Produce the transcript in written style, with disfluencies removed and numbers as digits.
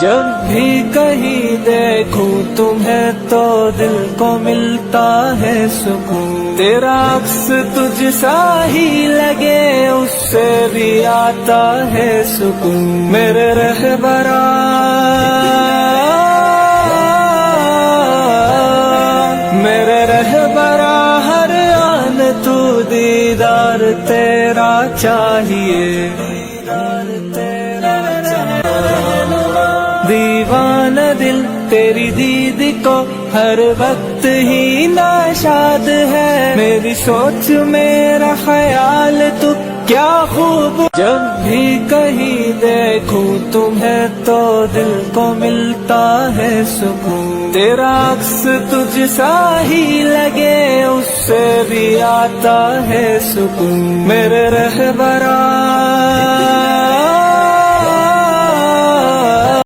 जब भी कहीं देखूं तुम्हें तो दिल को मिलता है सुकून। तेरा अक्स तुझ सा ही लगे उससे भी आता है सुकून। मेरे रहबरा मेरे रहबरा हर आन तू दीदार तेरा चाहिए। दीवाना दिल तेरी दीद को हर वक्त ही नाशाद है। मेरी सोच मेरा ख्याल तू क्या खूब। जब भी कहीं देखूं तुम्हें तो दिल को मिलता है सुकून। तेरा अक्स तुझ सा ही लगे उससे भी आता है सुकून। मेरे रहबरा